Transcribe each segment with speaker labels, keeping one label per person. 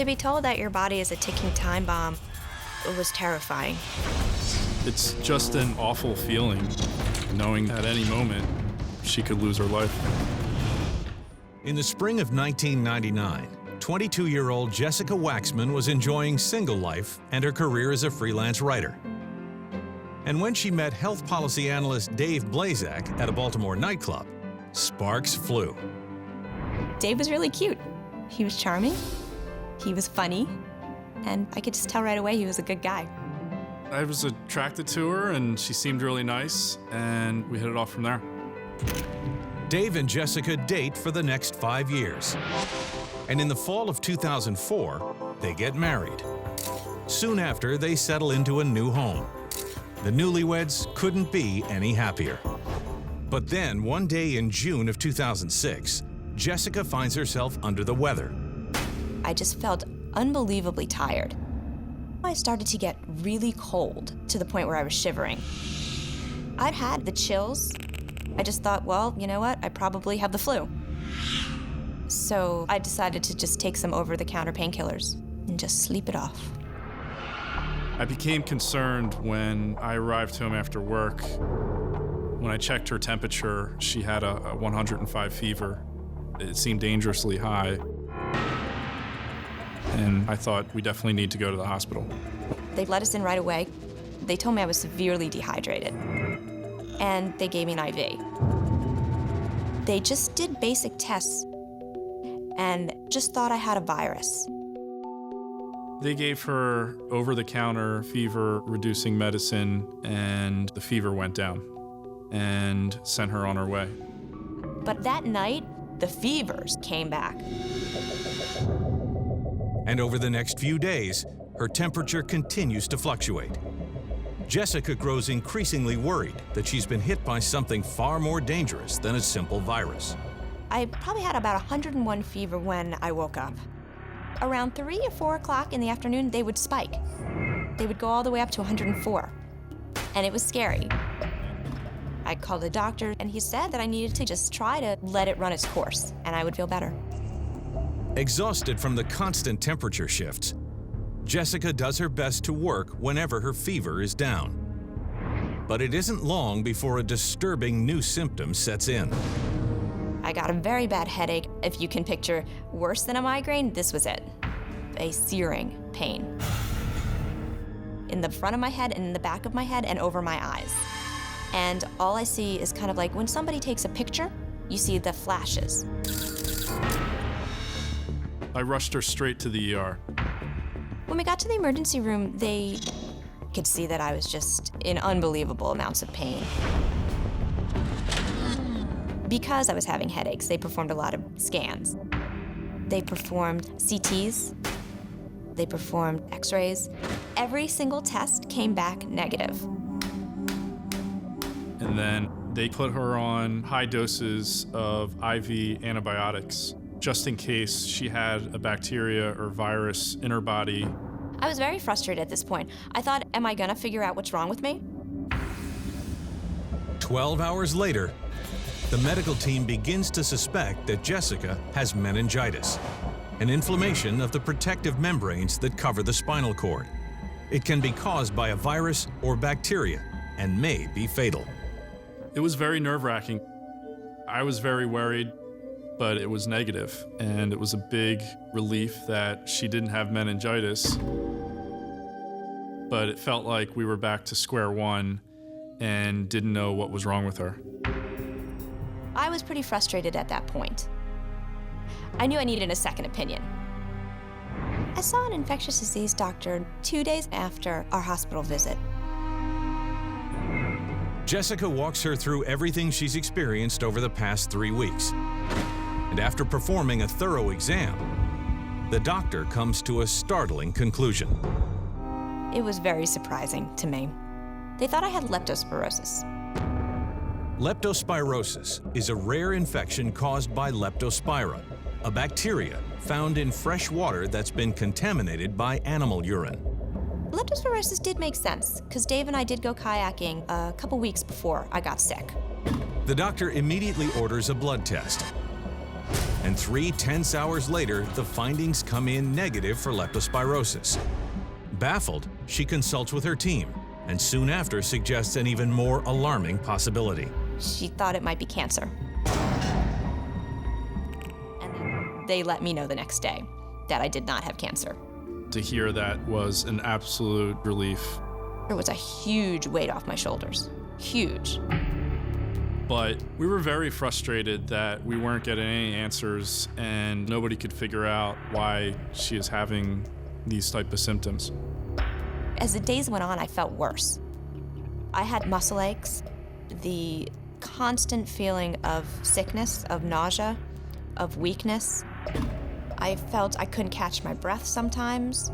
Speaker 1: To be told that your body is a ticking time bomb, it was terrifying.
Speaker 2: It's just an awful feeling, knowing at any moment she could lose her life.
Speaker 3: In the spring of 1999, 22-year-old Jessica Waxman was enjoying single life and her career as a freelance writer. And when she met health policy analyst Dave Blazak at a Baltimore nightclub, sparks flew.
Speaker 1: Dave was really cute. He was charming, he was funny, and I could just tell right away he was a good guy.
Speaker 2: I was attracted to her, and she seemed really nice, and we hit it off from there.
Speaker 3: Dave and Jessica date for the next 5 years. And in the fall of 2004, they get married. Soon after, they settle into a new home. The newlyweds couldn't be any happier. But then, one day in June of 2006, Jessica finds herself under the weather.
Speaker 1: I just felt unbelievably tired. I started to get really cold to the point where I was shivering. I'd had the chills. I just thought, well, you know what? I probably have the flu. So I decided to just take some over-the-counter painkillers and just sleep it off.
Speaker 2: I became concerned when I arrived home after work. When I checked her temperature, she had a 105 fever. It seemed dangerously high. And I thought, we definitely need to go to the hospital.
Speaker 1: They let us in right away. They told me I was severely dehydrated. And they gave me an IV. They just did basic tests and just thought I had a virus.
Speaker 2: They gave her over-the-counter fever-reducing medicine, and the fever went down and sent her on her way.
Speaker 1: But that night, the fevers came back.
Speaker 3: And over the next few days, her temperature continues to fluctuate. Jessica grows increasingly worried that she's been hit by something far more dangerous than a simple virus.
Speaker 1: I probably had about 101 fever when I woke up. Around 3 or 4 o'clock in the afternoon, they would spike. They would go all the way up to 104. And it was scary. I called the doctor, and he said that I needed to just try to let it run its course, and I would feel better.
Speaker 3: Exhausted from the constant temperature shifts, Jessica does her best to work whenever her fever is down. But it isn't long before a disturbing new symptom sets in.
Speaker 1: I got a very bad headache. If you can picture worse than a migraine, this was it. A searing pain. In the front of my head and in the back of my head and over my eyes. And all I see is kind of like when somebody takes a picture, you see the flashes.
Speaker 2: I rushed her straight to the ER.
Speaker 1: When we got to the emergency room, they could see that I was just in unbelievable amounts of pain. Because I was having headaches, they performed a lot of scans. They performed CTs. They performed X-rays. Every single test came back negative.
Speaker 2: And then they put her on high doses of IV antibiotics, just in case she had a bacteria or virus in her body.
Speaker 1: I was very frustrated at this point. I thought, am I gonna figure out what's wrong with me?
Speaker 3: 12 hours later, the medical team begins to suspect that Jessica has meningitis, an inflammation of the protective membranes that cover the spinal cord. It can be caused by a virus or bacteria and may be fatal.
Speaker 2: It was very nerve-wracking. I was very worried, but it was negative, and it was a big relief that she didn't have meningitis. But it felt like we were back to square one and didn't know what was wrong with her.
Speaker 1: I was pretty frustrated at that point. I knew I needed a second opinion. I saw an infectious disease doctor 2 days after our hospital visit.
Speaker 3: Jessica walks her through everything she's experienced over the past 3 weeks. And after performing a thorough exam, the doctor comes to a startling conclusion.
Speaker 1: It was very surprising to me. They thought I had leptospirosis.
Speaker 3: Leptospirosis is a rare infection caused by Leptospira, a bacteria found in fresh water that's been contaminated by animal urine.
Speaker 1: Leptospirosis did make sense, because Dave and I did go kayaking a couple weeks before I got sick.
Speaker 3: The doctor immediately orders a blood test. And 3 tense hours later, the findings come in negative for leptospirosis. Baffled, she consults with her team, and soon after suggests an even more alarming possibility.
Speaker 1: She thought it might be cancer. And they let me know the next day that I did not have cancer.
Speaker 2: To hear that was an absolute relief.
Speaker 1: It was a huge weight off my shoulders. Huge.
Speaker 2: But we were very frustrated that we weren't getting any answers and nobody could figure out why she is having these type of symptoms.
Speaker 1: As the days went on, I felt worse. I had muscle aches, the constant feeling of sickness, of nausea, of weakness. I felt I couldn't catch my breath sometimes.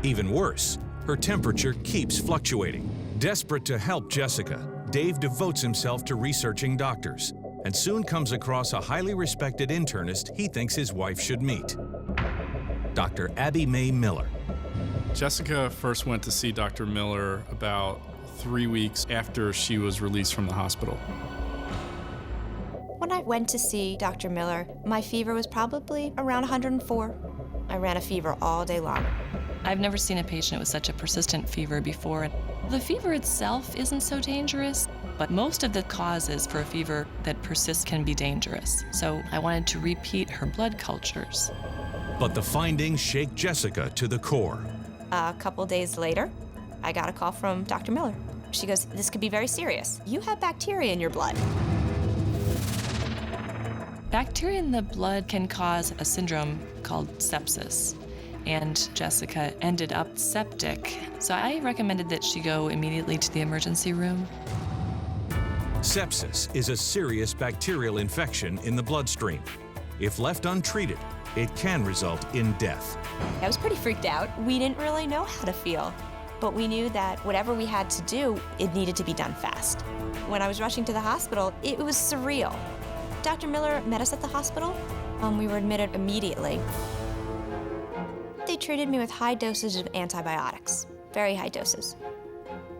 Speaker 3: Even worse, her temperature keeps fluctuating. Desperate to help Jessica, Dave devotes himself to researching doctors and soon comes across a highly respected internist he thinks his wife should meet. Dr. Abby Mae Miller.
Speaker 2: Jessica first went to see Dr. Miller about 3 weeks after she was released from the hospital.
Speaker 1: When I went to see Dr. Miller, my fever was probably around 104. I ran a fever all day long.
Speaker 4: I've never seen a patient with such a persistent fever before. The fever itself isn't so dangerous, but most of the causes for a fever that persists can be dangerous. So I wanted to repeat her blood cultures.
Speaker 3: But the findings shake Jessica to the core.
Speaker 1: A couple days later, I got a call from Dr. Miller. She goes, "This could be very serious. You have bacteria in your blood."
Speaker 4: Bacteria in the blood can cause a syndrome called sepsis, and Jessica ended up septic. So I recommended that she go immediately to the emergency room.
Speaker 3: Sepsis is a serious bacterial infection in the bloodstream. If left untreated, it can result in death.
Speaker 1: I was pretty freaked out. We didn't really know how to feel, but we knew that whatever we had to do, it needed to be done fast. When I was rushing to the hospital, it was surreal. Dr. Miller met us at the hospital. We were admitted immediately. They treated me with high doses of antibiotics, very high doses.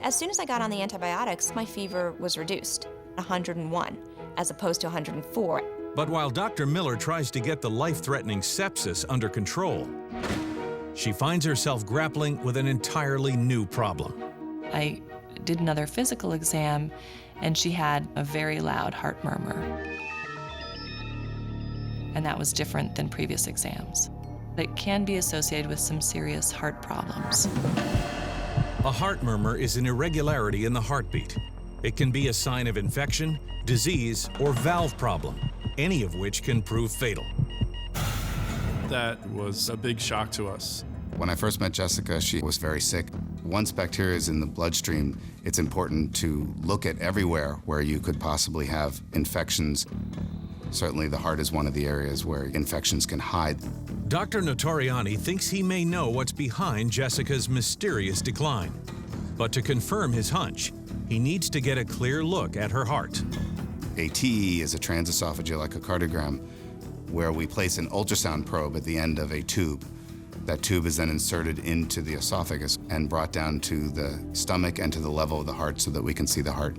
Speaker 1: As soon as I got on the antibiotics, my fever was reduced, 101, as opposed to 104.
Speaker 3: But while Dr. Miller tries to get the life-threatening sepsis under control, she finds herself grappling with an entirely new problem.
Speaker 4: I did another physical exam, and she had a very loud heart murmur. And that was different than previous exams. It can be associated with some serious heart problems.
Speaker 3: A heart murmur is an irregularity in the heartbeat. It can be a sign of infection, disease, or valve problem, any of which can prove fatal.
Speaker 2: That was a big shock to us.
Speaker 5: When I first met Jessica, she was very sick. Once bacteria is in the bloodstream, it's important to look at everywhere where you could possibly have infections. Certainly the heart is one of the areas where infections can hide.
Speaker 3: Dr. Notoriani thinks he may know what's behind Jessica's mysterious decline. But to confirm his hunch, he needs to get a clear look at her heart.
Speaker 5: A TE is a transesophageal echocardiogram, where we place an ultrasound probe at the end of a tube. That tube is then inserted into the esophagus and brought down to the stomach and to the level of the heart so that we can see the heart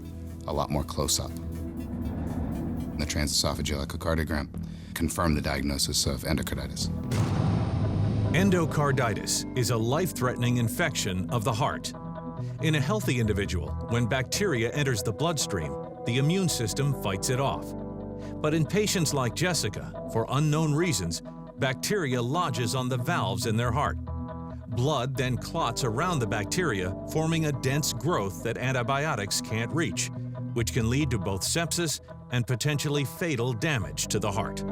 Speaker 5: a lot more close up. The transesophageal echocardiogram confirmed the diagnosis of endocarditis.
Speaker 3: Endocarditis is a life-threatening infection of the heart. In a healthy individual, when bacteria enters the bloodstream, the immune system fights it off. But in patients like Jessica, for unknown reasons, bacteria lodges on the valves in their heart. Blood then clots around the bacteria, forming a dense growth that antibiotics can't reach, which can lead to both sepsis and potentially fatal damage to the heart.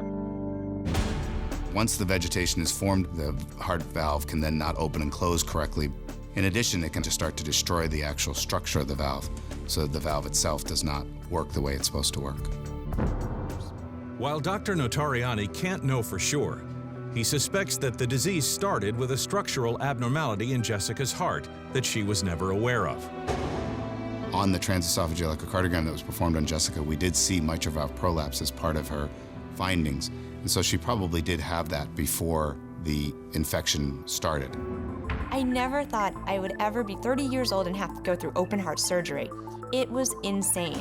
Speaker 5: Once the vegetation is formed, the heart valve can then not open and close correctly. In addition, it can just start to destroy the actual structure of the valve, so that the valve itself does not work the way it's supposed to work.
Speaker 3: While Dr. Notoriani can't know for sure, he suspects that the disease started with a structural abnormality in Jessica's heart that she was never aware of.
Speaker 5: On the transesophageal echocardiogram that was performed on Jessica, we did see mitral valve prolapse as part of her findings, and so she probably did have that before the infection started.
Speaker 1: I never thought I would ever be 30 years old and have to go through open heart surgery. It was insane.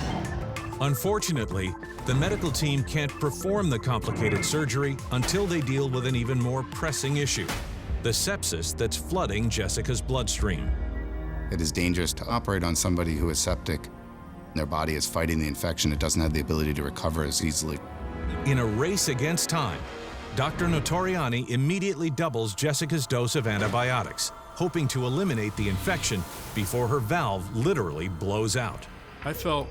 Speaker 3: Unfortunately, the medical team can't perform the complicated surgery until they deal with an even more pressing issue, the sepsis that's flooding Jessica's bloodstream.
Speaker 5: It is dangerous to operate on somebody who is septic. Their body is fighting the infection. It doesn't have the ability to recover as easily.
Speaker 3: In a race against time, Dr. Notoriani immediately doubles Jessica's dose of antibiotics, hoping to eliminate the infection before her valve literally blows out.
Speaker 2: I felt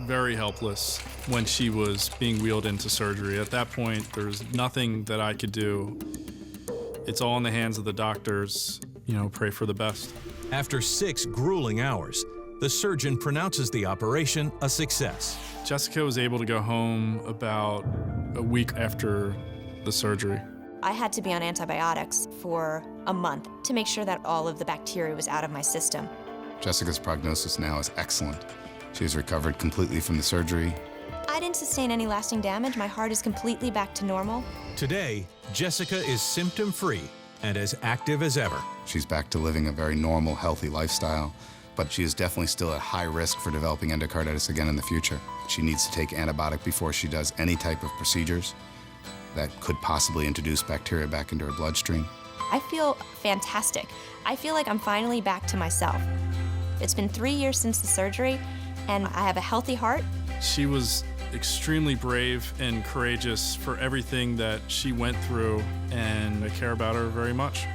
Speaker 2: very helpless when she was being wheeled into surgery. At that point, there's nothing that I could do. It's all in the hands of the doctors. Pray for the best.
Speaker 3: After 6 grueling hours, the surgeon pronounces the operation a success.
Speaker 2: Jessica was able to go home about a week after the surgery.
Speaker 1: I had to be on antibiotics for a month to make sure that all of the bacteria was out of my system.
Speaker 5: Jessica's prognosis now is excellent. She has recovered completely from the surgery.
Speaker 1: I didn't sustain any lasting damage. My heart is completely back to normal.
Speaker 3: Today, Jessica is symptom-free and as active as ever.
Speaker 5: She's back to living a very normal, healthy lifestyle, but she is definitely still at high risk for developing endocarditis again in the future. She needs to take antibiotic before she does any type of procedures that could possibly introduce bacteria back into her bloodstream.
Speaker 1: I feel fantastic. I feel like I'm finally back to myself. It's been 3 years since the surgery, and I have a healthy heart.
Speaker 2: She was extremely brave and courageous for everything that she went through, and I care about her very much.